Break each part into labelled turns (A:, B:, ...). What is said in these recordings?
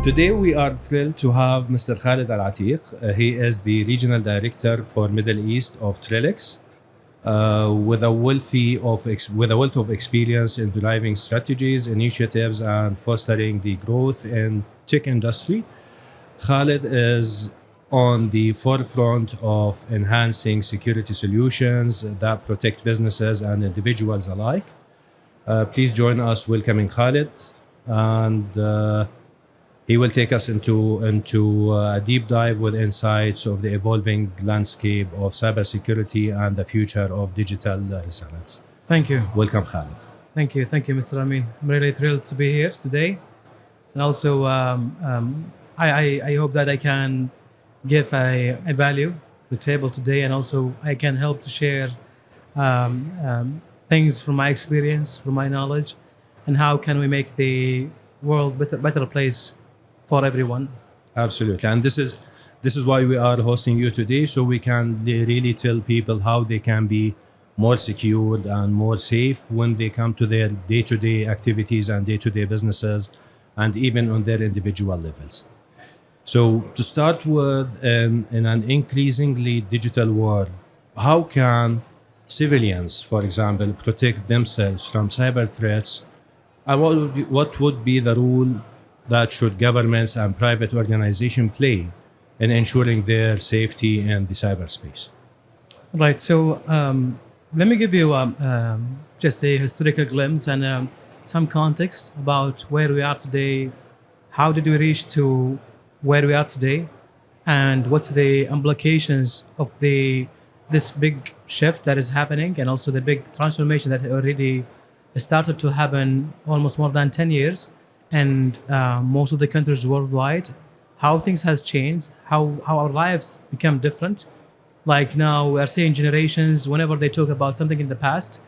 A: Today we are thrilled to have Mr. Khalid Al-Atiq. He is the Regional Director for Middle East of Trellix, with a wealth of experience in driving strategies, initiatives, and fostering the growth in tech industry. Khalid is on the forefront of enhancing security solutions that protect businesses and individuals alike. Please join us welcoming Khalid, and he will take us into a deep dive with insights of the evolving landscape of cybersecurity and the future of digital resilience.
B: Thank you.
A: Welcome, Khalid.
B: Thank you, Mr. Amin. I'm really thrilled to be here today, and also I hope that I can give a value to the table today, and also I can help to share things from my experience, from my knowledge, and how can we make the world better place for everyone.
A: Absolutely, and this is why we are hosting you today, so we can really tell people how they can be more secured and more safe when they come to their day-to-day activities and day-to-day businesses, and even on their individual levels. So to start with, in an increasingly digital world, how can civilians, for example, protect themselves from cyber threats, and what would be the role that should governments and private organizations play in ensuring their safety in the cyberspace?
B: Right. So let me give you just a historical glimpse and some context about where we are today. How did we reach to where we are today, and what's the implications of this big shift that is happening, and also the big transformation that already started to happen almost more than 10 years. And most of the countries worldwide, how things has changed, how our lives become different. Like now we are seeing generations, whenever they talk about something in the past,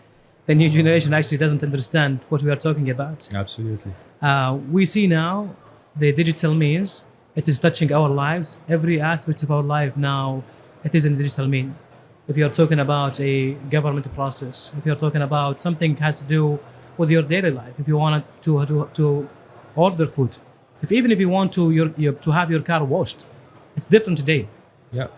B: the new generation actually doesn't understand what we are talking about.
A: Absolutely.
B: We see now the digital means, it is touching our lives. Every aspect of our life now, it is in digital mean. If you're talking about a government process, if you're talking about something has to do with your daily life, if you wanted to order food, even if you want to have your car washed, it's different today.
A: Yeah.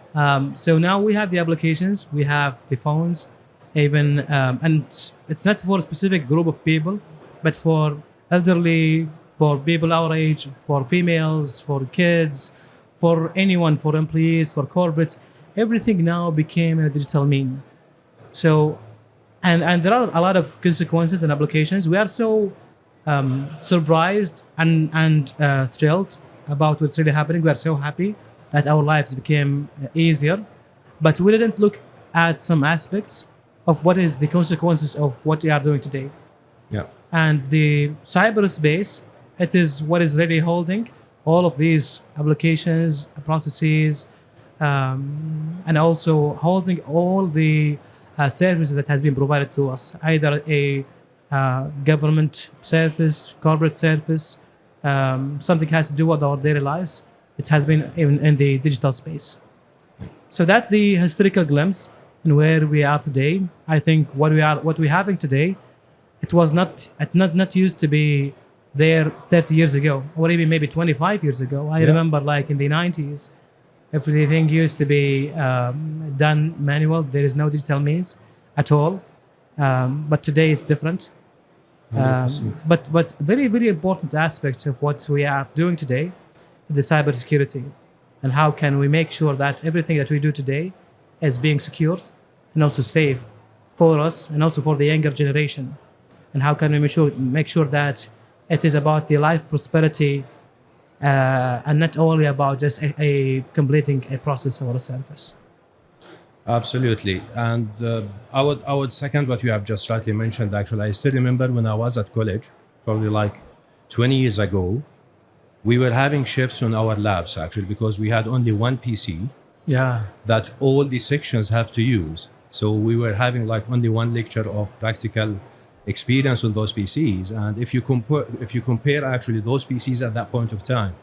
B: So now we have the applications, we have the phones, even and it's not for a specific group of people, but for elderly, for people our age, for females, for kids, for anyone, for employees, for corporates. Everything now became a digital mean. So, and there are a lot of consequences and applications. We are so surprised and thrilled about what's really happening. We are so happy that our lives became easier, but we didn't look at some aspects of what is the consequences of what we are doing today.
A: Yeah.
B: And the cyberspace, it is what is really holding all of these applications, processes, and also holding all the services that has been provided to us, either a government service, corporate service, something has to do with our daily lives. It has been in the digital space. So that's the historical glimpse and where we are today. I think what we're having today, it was not used to be there 30 years ago, or even maybe 25 years ago. I remember like in the 90s, everything used to be done manual. There is no digital means at all. But today it's different. But very, very important aspects of what we are doing today, the cybersecurity, and how can we make sure that everything that we do today is being secured and also safe for us and also for the younger generation, and how can we make sure that it is about the life prosperity and not only about just a completing a process or a service.
A: Absolutely, and I would second what you have just rightly mentioned. Actually, I still remember when I was at college, probably like 20 years ago, we were having shifts on our labs actually because we had only one PC.
B: Yeah.
A: That all the sections have to use. So we were having like only one lecture of practical experience on those PCs, and if you compare actually those PCs at that point of time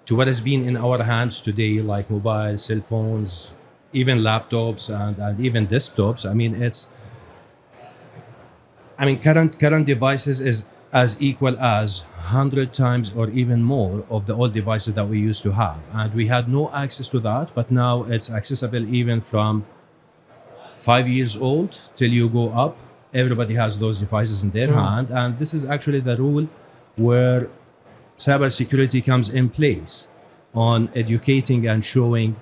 A: to what has been in our hands today, like mobile, cell phones, even laptops and even desktops. I mean, current devices is as equal as 100 times or even more of the old devices that we used to have. And we had no access to that, but now it's accessible even from 5 years old till you go up. Everybody has those devices in their
B: True.
A: hand. And this is actually the rule where cybersecurity comes in place on educating and showing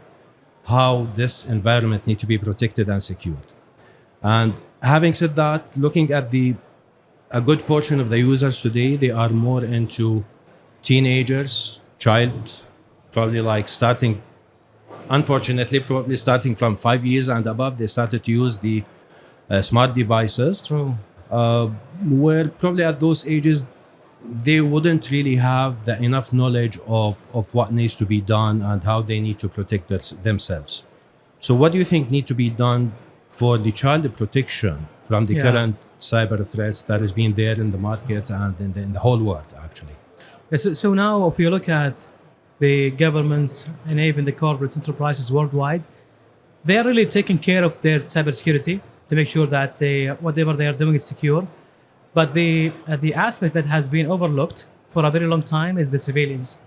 A: how this environment needs to be protected and secured. And having said that, looking at a good portion of the users today, they are more into teenagers, child, probably like starting, unfortunately, probably starting from 5 years and above, they started to use the smart devices,
B: True.
A: where probably at those ages, they wouldn't really have the enough knowledge of what needs to be done and how they need to protect themselves. So what do you think need to be done for the child protection from the
B: Yeah.
A: current cyber threats that has been there in the markets and in the whole world, actually?
B: So now, if you look at the governments and even the corporate enterprises worldwide, they are really taking care of their cybersecurity to make sure that whatever they are doing is secure. But the aspect that has been overlooked for a very long time is the civilians.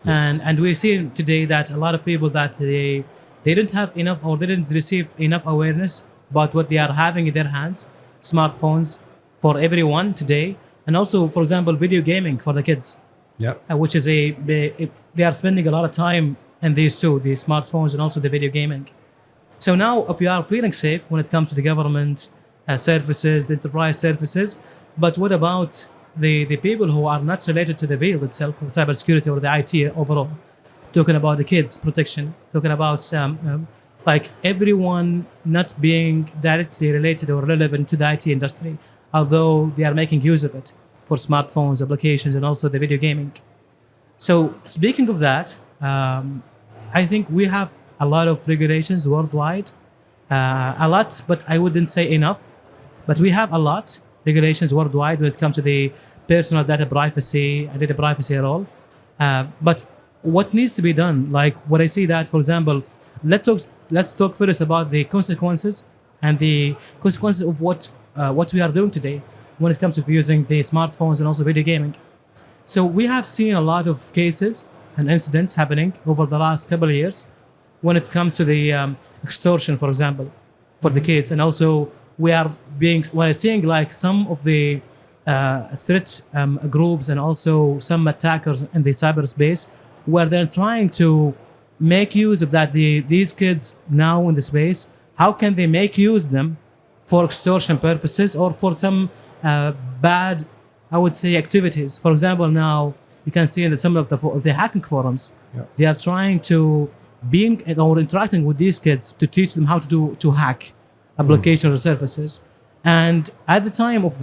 A: Yes.
B: And we see today that a lot of people that they didn't have enough or they didn't receive enough awareness about what they are having in their hands, smartphones for everyone today, and also, for example, video gaming for the kids,
A: Yeah.
B: which is they are spending a lot of time in these two, the smartphones and also the video gaming. So now, if you are feeling safe when it comes to the government services, the enterprise services, but what about the people who are not related to the field itself, with cybersecurity or the IT overall? Talking about the kids' protection, talking about like everyone not being directly related or relevant to the IT industry, although they are making use of it for smartphones, applications, and also the video gaming. So speaking of that, I think we have a lot of regulations worldwide, a lot, but I wouldn't say enough. But we have a lot regulations worldwide when it comes to the personal data privacy and data privacy at all. But what needs to be done, like what I see that, for example, let's talk first about the consequences and the consequences of what we are doing today when it comes to using the smartphones and also video gaming. So we have seen a lot of cases and incidents happening over the last couple of years when it comes to the extortion, for example, for the kids, and also we're seeing like some of the threat groups and also some attackers in the cyberspace where they're trying to make use of that these kids now in the space. How can they make use of them for extortion purposes or for some bad, I would say, activities? For example, now you can see in some of the hacking forums,
A: Yeah.
B: they are trying to being or interacting with these kids to teach them how to hack applications or services. And at the time of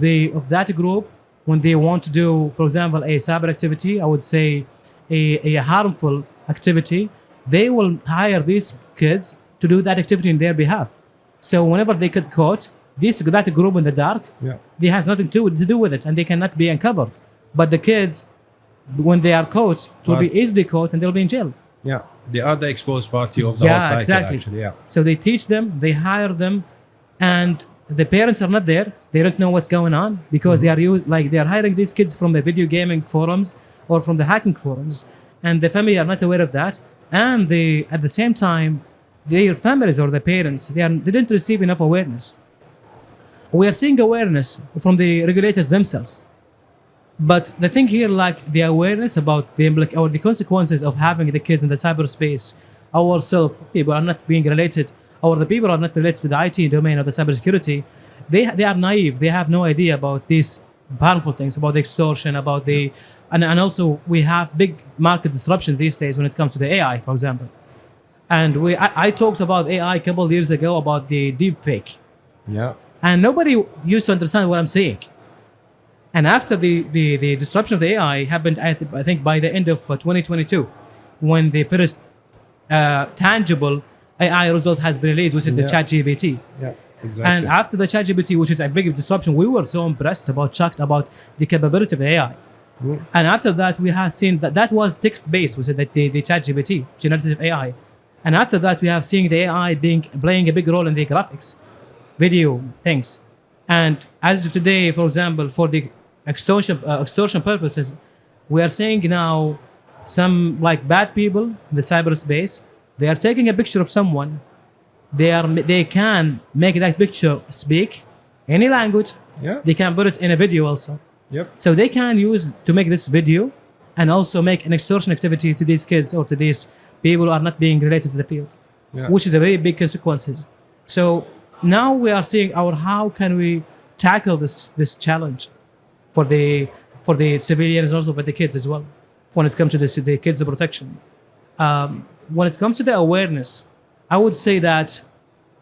B: that group, when they want to do, for example, a cyber activity, I would say a harmful activity, they will hire these kids to do that activity in their behalf. So whenever they get caught, that group in the dark,
A: Yeah.
B: they has nothing to do with it, and they cannot be uncovered. But the kids, when they are caught, it will be easily caught, and they'll be in jail.
A: Yeah. They are the exposed party of the whole cycle,
B: exactly.
A: actually. Yeah.
B: So they teach them, they hire them, and the parents are not there. They don't know what's going on because they are hiring these kids from the video gaming forums or from the hacking forums, and the family are not aware of that. And they, at the same time, their families or the parents, they didn't receive enough awareness. We are seeing awareness from the regulators themselves. But the thing here, like the awareness about the consequences of having the kids in the cyberspace, ourselves, people are not being related, or the people are not related to the IT domain or the cybersecurity, they are naive. They have no idea about these harmful things, about the extortion, about the and also we have big market disruption these days when it comes to the AI, for example. And I talked about AI a couple of years ago about the deep fake,
A: Yeah.
B: and nobody used to understand what I'm saying. And after the disruption of the AI happened, I think by the end of 2022, when the first tangible AI result has been released, which is the
A: Yeah.
B: ChatGPT.
A: Yeah. Exactly.
B: And after the ChatGPT, which is a big disruption, we were so shocked about the capability of the AI.
A: Mm.
B: And after that, we have seen that was text-based, which is the ChatGPT, generative AI. And after that, we have seen the AI playing a big role in the graphics, video things. And as of today, for example, for the extortion purposes, we are seeing now some like bad people in the cyberspace. They are taking a picture of someone. They can make that picture speak any language.
A: Yeah.
B: They can put it in a video also.
A: Yep.
B: So they can use to make this video and also make an extortion activity to these kids or to these people who are not being related to the field,
A: Yeah.
B: which is a very big consequences. So now we are seeing how can we tackle this challenge for the civilians, also for the kids as well, when it comes to the kids' protection. When it comes to the awareness, I would say that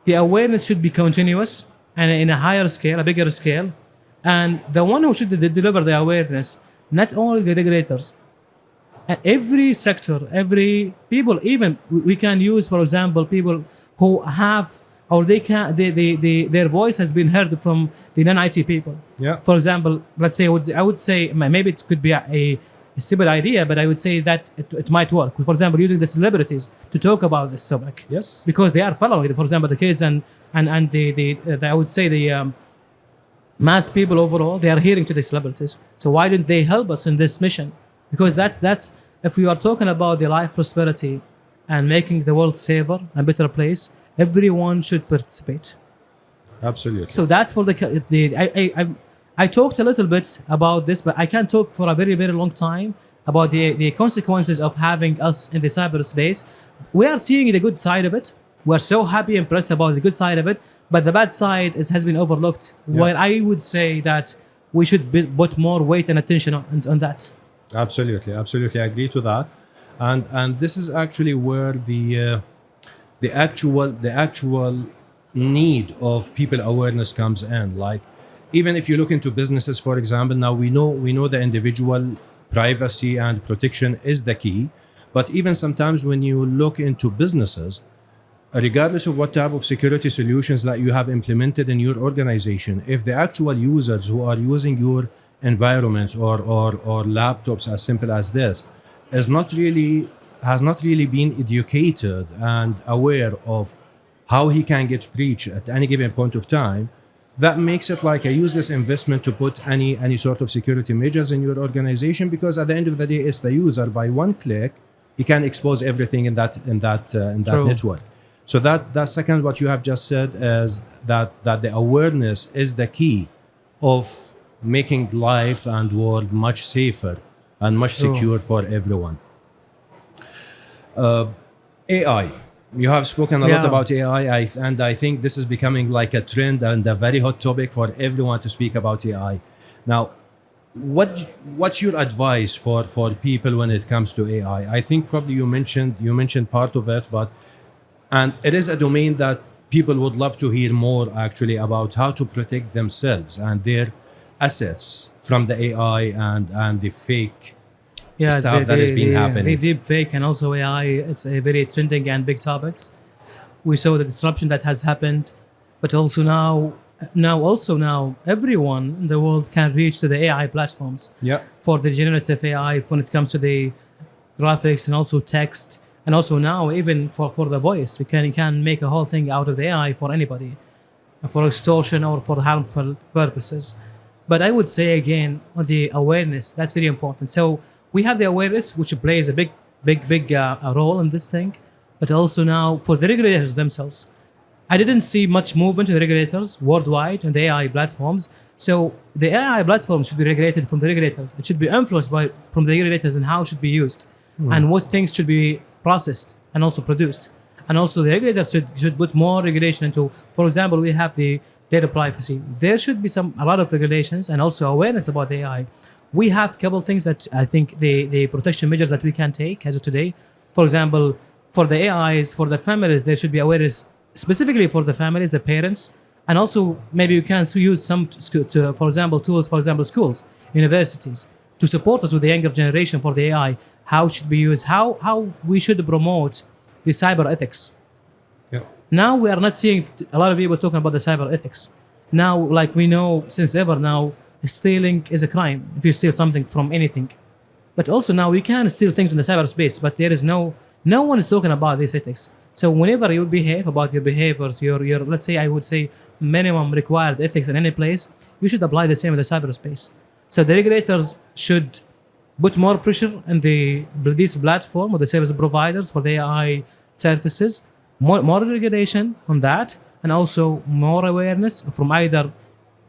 B: the awareness should be continuous and in a higher scale, a bigger scale. And the one who should deliver the awareness, not only the regulators, and every sector, every people, even we can use, for example, people who have or their voice has been heard from the non-IT people.
A: Yeah.
B: For example, let's say I would say maybe it could be a stupid idea, but I would say that it might work. For example, using the celebrities to talk about this topic.
A: Yes.
B: Because they are following it. For example, the kids and the I would say the mass people overall, they are hearing to the celebrities. So why didn't they help us in this mission? Because that's if we are talking about the life prosperity and making the world safer and better place, everyone should participate.
A: Absolutely.
B: So that's for I talked a little bit about this, but I can talk for a very, very long time about the consequences of having us in the cyberspace. We are seeing the good side of it. We're so happy, impressed about the good side of it, but the bad side has been overlooked.
A: Yeah.
B: Where I would say that we should put more weight and attention on that.
A: Absolutely, I agree to that, and this is actually where the actual need of people awareness comes in. Like, even if you look into businesses, for example, now we know the individual privacy and protection is the key, but even sometimes when you look into businesses, regardless of what type of security solutions that you have implemented in your organization, if the actual users who are using your environments or laptops as simple as this has not really been educated and aware of how he can get breached at any given point of time, that makes it like a useless investment to put any sort of security measures in your organization, because at the end of the day, it's the user. By one click, he can expose everything in that
B: True.
A: network. So that second, what you have just said is that the awareness is the key of making life and world much safer and much
B: True.
A: secure for everyone. AI. You have spoken a lot
B: Yeah.
A: about AI, and I think this is becoming like a trend and a very hot topic for everyone to speak about AI. Now, what's your advice for people when it comes to AI? I think probably you mentioned part of it, and it is a domain that people would love to hear more actually about how to protect themselves and their assets from the AI and the fake stuff that has been happening.
B: The deep fake and also AI, it's a very trending and big topics. We saw the disruption that has happened, but also now everyone in the world can reach to the AI platforms
A: Yeah.
B: for the generative AI when it comes to the graphics and also text, and also now even for the voice. You can make a whole thing out of the AI for anybody, for extortion or for harmful purposes. But I would say again, on the awareness, that's very important. So we have the awareness, which plays a big role in this thing, but also now for the regulators themselves. I didn't see much movement in the regulators worldwide on the AI platforms. So the AI platforms should be regulated from the regulators. It should be influenced from the regulators and how it should be used and what things should be processed and also produced. And also the regulators should put more regulation into, for example, we have the data privacy. There should be a lot of regulations and also awareness about the AI. We have a couple of things that I think the protection measures that we can take as of today. For example, for the AIs, for the families, there should be awareness specifically for the families, the parents, and also maybe you can use some, for example, tools, for example, schools, universities, to support us with the younger generation for the AI, how it should be used, how we should promote the cyber ethics.
A: Yeah.
B: Now we are not seeing a lot of people talking about the cyber ethics. Now, like we know since ever now, stealing is a crime if you steal something from anything. But also now we can steal things in the cyberspace, but there is no one is talking about this ethics. So whenever you behave about your behaviors, your let's say I would say minimum required ethics in any place, you should apply the same in the cyberspace. So the regulators should put more pressure on this platform or the service providers for the AI services, more regulation on that, and also more awareness from either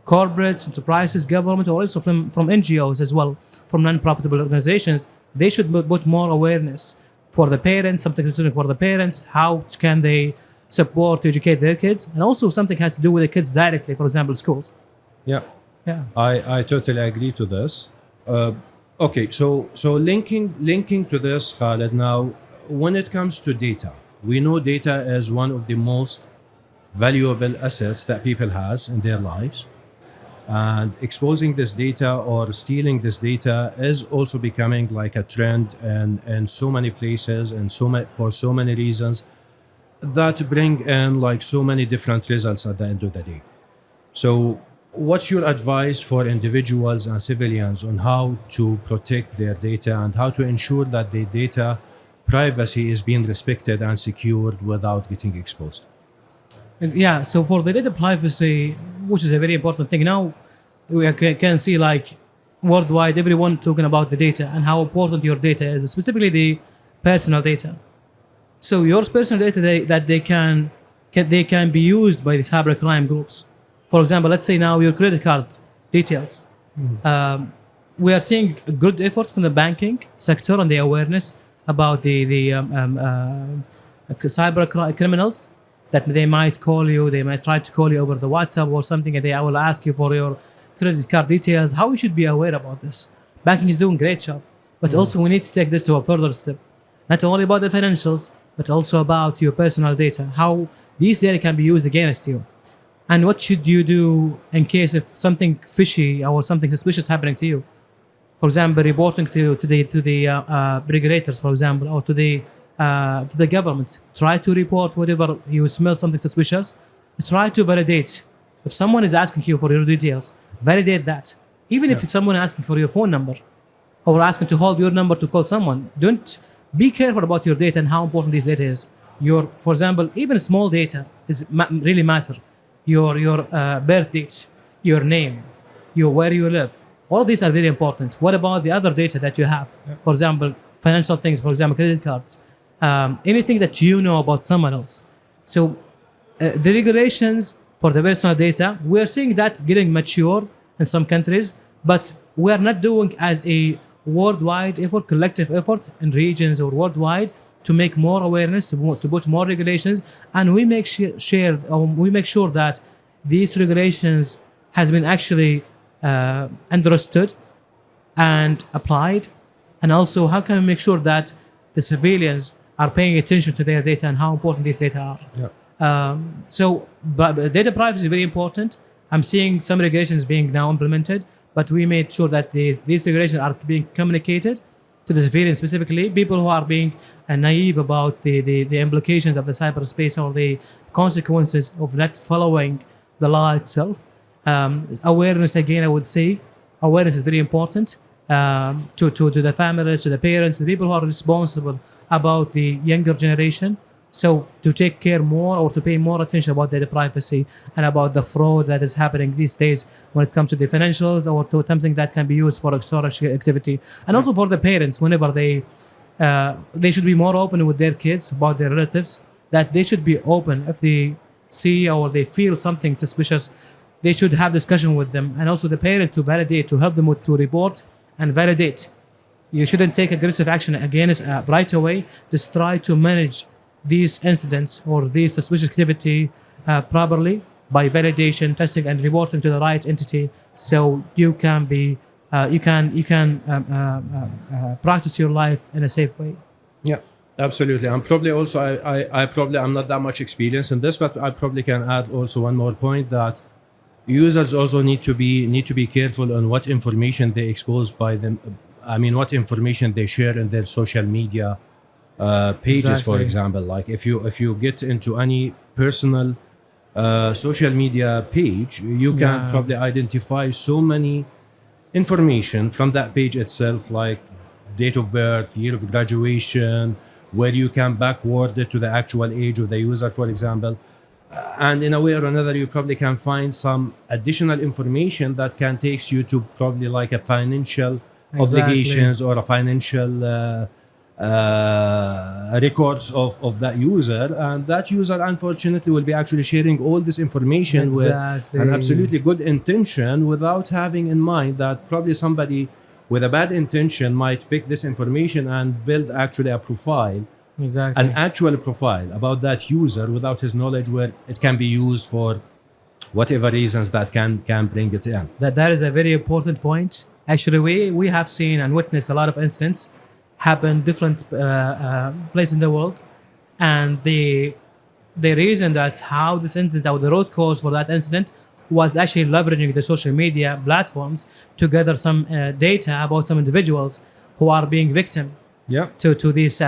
B: corporates, enterprises, government, or also from NGOs as well, from non-profitable organizations. They should put more awareness for the parents, something specific for the parents. How can they support to educate their kids, and also something has to do with the kids directly, for example, schools.
A: Yeah,
B: Yeah.
A: I totally agree to this. Okay, so linking to this, Khaled. Now, when it comes to data, we know data is one of the most valuable assets that people has in their lives, and exposing this data or stealing this data is also becoming like a trend in so many places and for so many reasons that bring in like so many different results at the end of the day. So what's your advice for individuals and civilians on how to protect their data and how to ensure that their data privacy is being respected and secured without getting exposed?
B: Yeah, so for the data privacy, which is a very important thing, now we can see like worldwide everyone talking about the data and how important your data is, specifically the personal data. So your personal data that they can be used by the cybercrime groups. For example, let's say now your credit card details. We are seeing good effort from the banking sector and the awareness about the cyber criminals, that they might call you, they might try to call you over the WhatsApp or something, and they will ask you for your credit card details. How we should be aware about this? Banking is doing a great job, but also we need to take this to a further step. Not only about the financials, but also about your personal data, how these data can be used against you. And what should you do in case if something fishy or something suspicious happening to you? For example, reporting to the regulators, for example, or to the government. Try to report whatever you smell something suspicious. Try to validate. If someone is asking you for your details, validate that. Even if it's someone asking for your phone number or asking to hold your number to call someone, don't be careful about your data and how important this data is. For example, even small data really matter. Your birth date, your name, where you live. All of these are very important. What about the other data that you have? For example, financial things, for example, credit cards, anything that you know about someone else. So the regulations for the personal data, we are seeing that getting mature in some countries, but we are not doing as a worldwide effort, collective effort in regions or worldwide to make more awareness, to put more regulations, and we make sure that these regulations has been actually understood and applied, and also how can we make sure that the civilians are paying attention to their data and how important these data are. But data privacy is very important. I'm seeing some regulations being now implemented, but we made sure that these regulations are being communicated to the civilians, specifically people who are being naive about the implications of the cyberspace or the consequences of not following the law itself. Awareness, again, I would say, awareness is very important to the families, to the parents, to the people who are responsible about the younger generation. So to take care more or to pay more attention about data privacy and about the fraud that is happening these days when it comes to the financials or to something that can be used for extortion activity. And also for the parents, whenever they should be more open with their kids about their relatives, that they should be open if they see or they feel something suspicious. They should have discussion with them, and also the parent to validate, to help them to report and validate. You shouldn't take aggressive action against right away. Just try to manage these incidents or these suspicious activity properly by validation, testing, and reporting to the right entity, so you can be you can practice your life in a safe way.
A: Yeah, absolutely. And probably also I probably I'm not that much experience in this, but I probably can add also one more point, that users also need to be careful on what information they expose by them. I mean, what information they share in their social media pages,
B: Exactly.
A: For example. Like if you get into any personal social media page, you can probably identify so many information from that page itself, like date of birth, year of graduation, where you can backward it to the actual age of the user, for example. And in a way or another, you probably can find some additional information that can takes you to probably like a financial obligations or a financial records of that user, and that user unfortunately will be actually sharing all this information with an absolutely good intention without having in mind that probably somebody with a bad intention might pick this information and build actually a profile, an actual profile about that user without his knowledge, where it can be used for whatever reasons that can bring it in.
B: That is a very important point. Actually, we have seen and witnessed a lot of incidents happen different places in the world, and the reason that how this incident or the root cause for that incident was actually leveraging the social media platforms to gather some data about some individuals who are being victim to these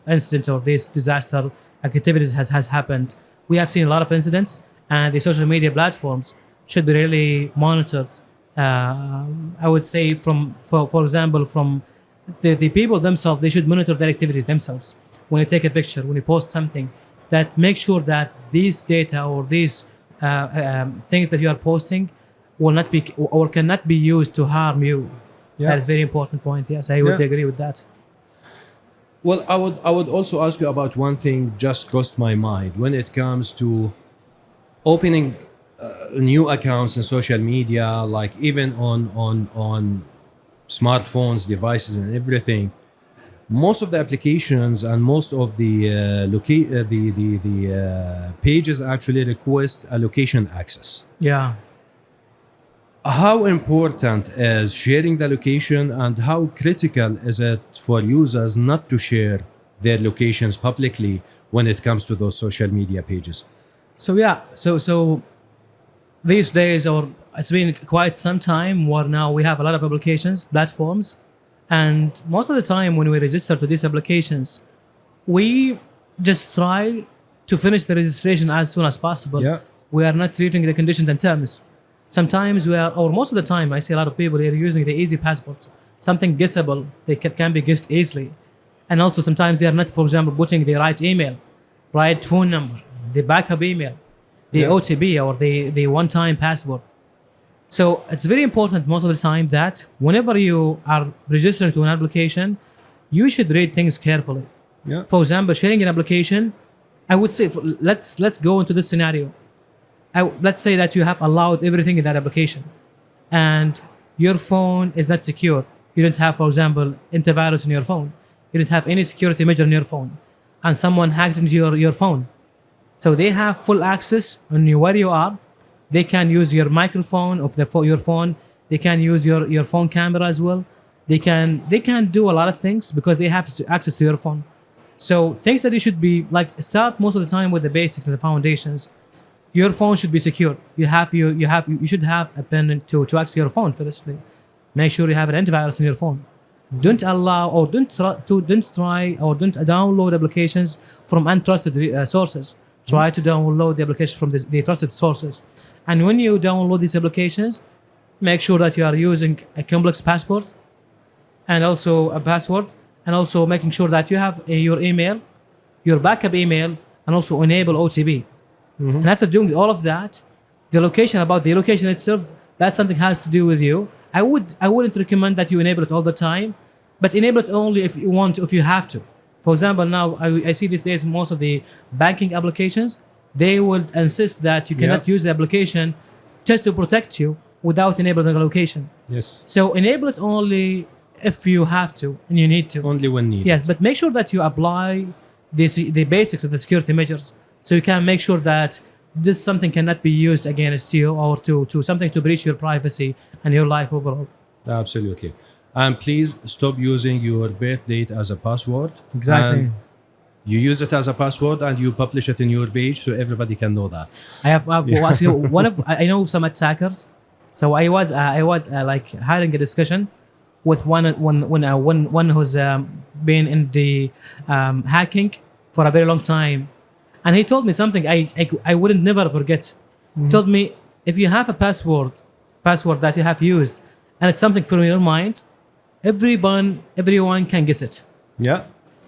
B: incidents or these disaster activities has happened. We have seen a lot of incidents, and the social media platforms should be really monitored. I would say for example, from the people themselves, they should monitor their activities themselves. When you take a picture, when you post something, that make sure that these data or these things that you are posting will not be or cannot be used to harm you. That is a very important point. Yes, I would agree with that.
A: Well, I would also ask you about one thing just crossed my mind when it comes to opening new accounts in social media, like even on smartphones, devices, and everything. Most of the applications and most of the pages actually request a location access.
B: Yeah.
A: How important is sharing the location, and how critical is it for users not to share their locations publicly when it comes to those social media pages?
B: So these days, or it's been quite some time where now we have a lot of applications, platforms, and most of the time when we register to these applications, we just try to finish the registration as soon as possible.
A: Yeah.
B: We are not reading the conditions and terms. Sometimes we are, or most of the time, I see a lot of people are using the easy passports, something guessable, they can be guessed easily. And also sometimes they are not, for example, putting the right email, right phone number, the backup email, the OTP or the one-time password. So it's very important most of the time that whenever you are registering to an application, you should read things carefully.
A: Yeah.
B: For example, sharing an application, I would say, let's go into this scenario. Let's say that you have allowed everything in that application, and your phone is not secure. You don't have, for example, antivirus in your phone. You don't have any security measure in your phone, and someone hacked into your phone. So they have full access on you where you are. They can use your microphone of your phone. They can use your phone camera as well. They can do a lot of things because they have access to your phone. So things that you should be like, start most of the time with the basics and the foundations. Your phone should be secure. You should have a pen to access your phone. Firstly, make sure you have an antivirus in your phone. Don't allow or don't try or don't download applications from untrusted sources. Try to download the application from the trusted sources. And when you download these applications, make sure that you are using a complex passport and also a password, and also making sure that you have your email, your backup email, and also enable OTP. Mm-hmm. And after doing all of that, the location itself, that's something has to do with you. I wouldn't recommend that you enable it all the time, but enable it only if you want, if you have to. For example, now I see these days most of the banking applications, they will insist that you cannot use the application just to protect you without enabling the location.
A: Yes.
B: So enable it only if you have to and you need to.
A: Only when needed.
B: Yes, but make sure that you apply the basics of the security measures, so you can make sure that this something cannot be used against you or to something to breach your privacy and your life overall.
A: Absolutely. And please stop using your birth date as a password.
B: Exactly.
A: And you use it as a password and you publish it in your page so everybody can know that.
B: I have actually I know some attackers. So I was like having a discussion with one who's been in the hacking for a very long time, and he told me something I wouldn't never forget. Mm-hmm. He told me, if you have a password that you have used and it's something from your mind, everyone can guess it.
A: Yeah.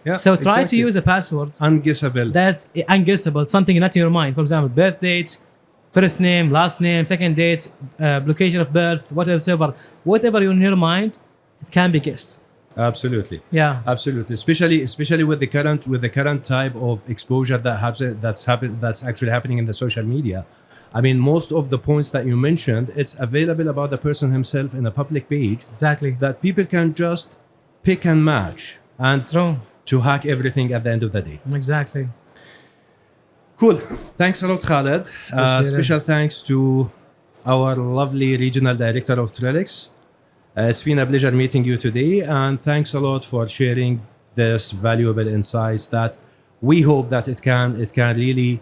A: Yeah,
B: So try
A: exactly.
B: to use a password
A: Unguessable.
B: that's unguessable, something not in your mind. For example, birth date, first name, last name, second date, location of birth, whatever in your mind, it can be guessed.
A: Absolutely.
B: Yeah,
A: Absolutely. Especially with the current type of exposure that's actually happening in the social media. I mean, most of the points that you mentioned, it's available about the person himself in a public page
B: exactly.
A: that people can just pick and match and
B: True.
A: to hack everything at the end of the day.
B: Exactly.
A: Cool. Thanks a lot, Khaled.
B: Appreciate it.
A: Special thanks to our lovely regional director of Trellix. It's been a pleasure meeting you today, and thanks a lot for sharing this valuable insights that we hope that it can really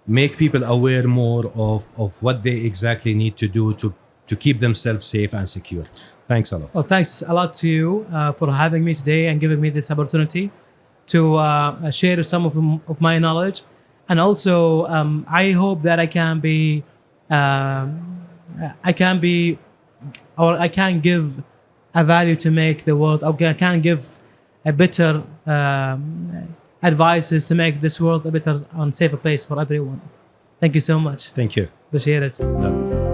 A: make people aware more of what they exactly need to do to keep themselves safe and secure. Thanks a lot.
B: Well, thanks a lot to you for having me today and giving me this opportunity to share some of my knowledge, and also I hope that I can be or I can give a value to make the world. Okay, I can give a better advices to make this world a better and safer place for everyone. Thank you so much.
A: Thank you.
B: Appreciate it.
A: No.